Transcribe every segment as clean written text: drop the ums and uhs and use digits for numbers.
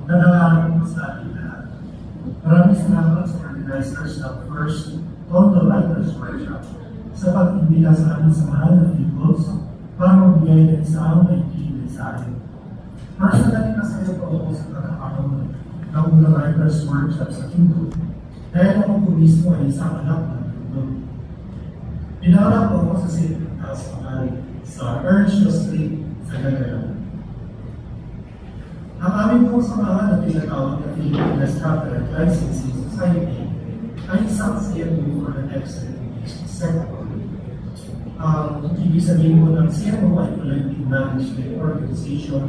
Nanangalan po sa ating lahat. Maraming salamat sa organizers ng first Tondo Writers Workshop sa pag-imbita sa amin sa mahal na peoples para magbigay ng isang maikling mensahe. Personally, masaya po ako sa pagkakaroon ng unang Writers Workshop sa Tondo dahil ako po mismo ay isang anak ng Tondo. Pinanganak po ako sa St. House sa Earnshaw Street sa Gagalaw. Ang aming pong samahan na tinatawag na Philippines Capital Licensing Society ay isang CMO for the next education sector. Ibig sabihin po ng CMO ay Collective Management Organization.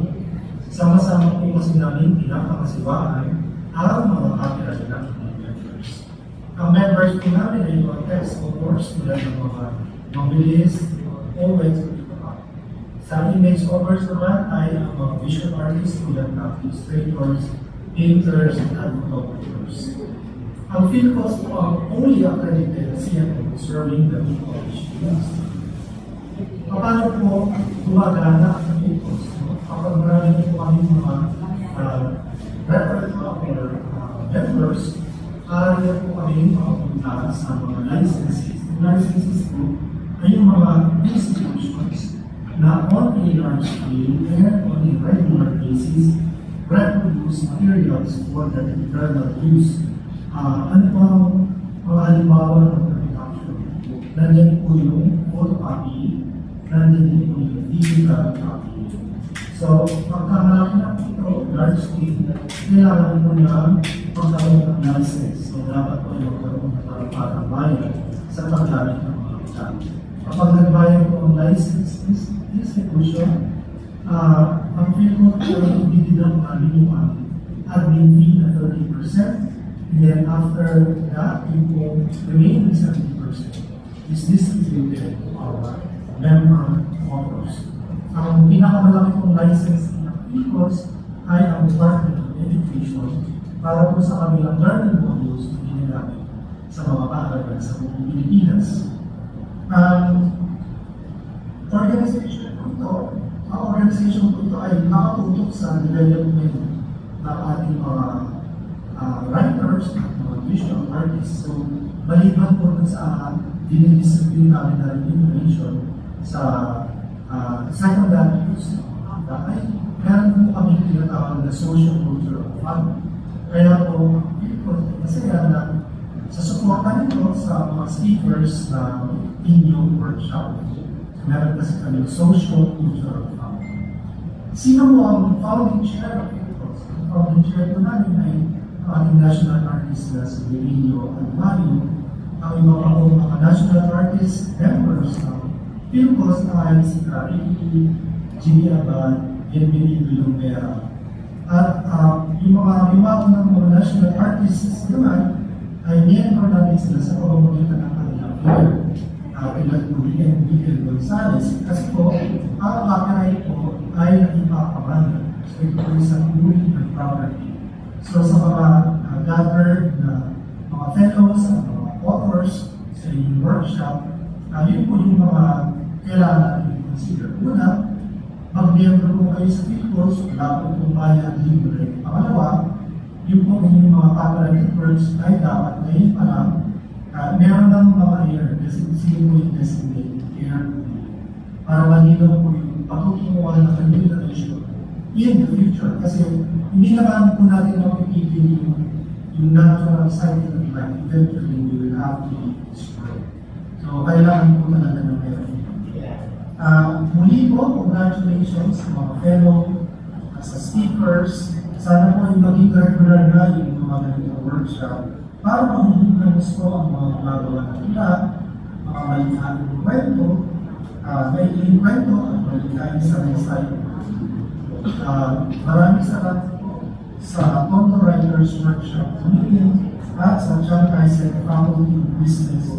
Sama-sama po kasi namin pinakakasiwaan ang mga copyright ng members. Ang members po namin ay mga text authors tulad ng mga mabilis, poets, sa image covers naman ay ang mga visual artists tulad ng illustrators, painters, and photographers. Ang PhilCos po ang only accredited CMO serving the college industry. Paano po gumagana ang PhilCos? Kapag marami po kami mga record or members, ayaw po kami makapunta sa mga licenses. Ang licenses po ay yung mga institutions na on a large scale and on a regular basis reproduce materials for the internal use. Ano po ang mga halimbawa ng production? Nandiyan po yung photocopy, nandiyan din po yung digital copy. So, pagkamalaki na po ito, large scale, kailangan po na magkaroon ng license. So, dapat po magkaroon ng parang bayan sa paggamit ng mga copy. Kapag nagbayad po ang license institution, ang PhilCos ay ibigyan namin yung admin fee na 30%, and then after that, yung remaining 70% is distributed to our member authors. Ang pinakamalaki pong license ng PhilCos ay ang Department of Education para po sa kanilang learning modules na ginagamit sa mga paaralan sa buong Pilipinas. Organization po ito ay nakatutok sa development ng ating mga writers at mga visual artists. So, maliban po sa dinidistribute namin na information sa secondary use ay meron po kami tinatawag na social cultural fund. Kaya po, masaya na sa suporta nito sa mga speakers na inyong workshop. Meron kasi kami social cultural fund. Sino mo ang founding chair of PhilCos? Ang founding chair po namin ay ang ating national artist na si Virgilio Almario. Ang ibang ako mga national artist members ng PhilCos ay si Ricky, Jimmy Abad, Bienvenido Lumbera. At yung mga ng mga national artists naman ay miyembro namin sila sa pamamagitan ng kanilang year. Kailan po rin Miguel Gonzalez kasi po ang copyright po ay nagpapabanda. So ito po isang uri ng property. So sa mga gathered na mga fellows at mga authors sa inyong workshop, yun po yung mga kailangan natin i-consider. Una, mag-miyembro po kayo sa PhilCos, wala po itong bayad libre. Pangalawa, yung po yung mga copyright works ay dapat ngayon pa lang meron ng mga air, kasi sino mo yung designated air para malinaw po yung patutunguhan ng kanila issue in the future. Kasi hindi naman po natin mapipigil yung natural cycle of life. Eventually, we will have to be destroyed. So, kailangan po talaga ng meron. Muli po, congratulations sa mga fellow, sa speakers. Sana po yung maging regular na yung mga ganitong workshop para mahuhugan gusto ang mga gumagawa ng tula, mga malikhaing kwento, maikling kwento at malikhaing saray-saray. Maraming salamat po sa Tondo Writers Workshop meeting at sa John Kaiser Faculty of Business,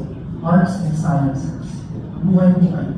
Arts and Sciences. Buhay po kayo.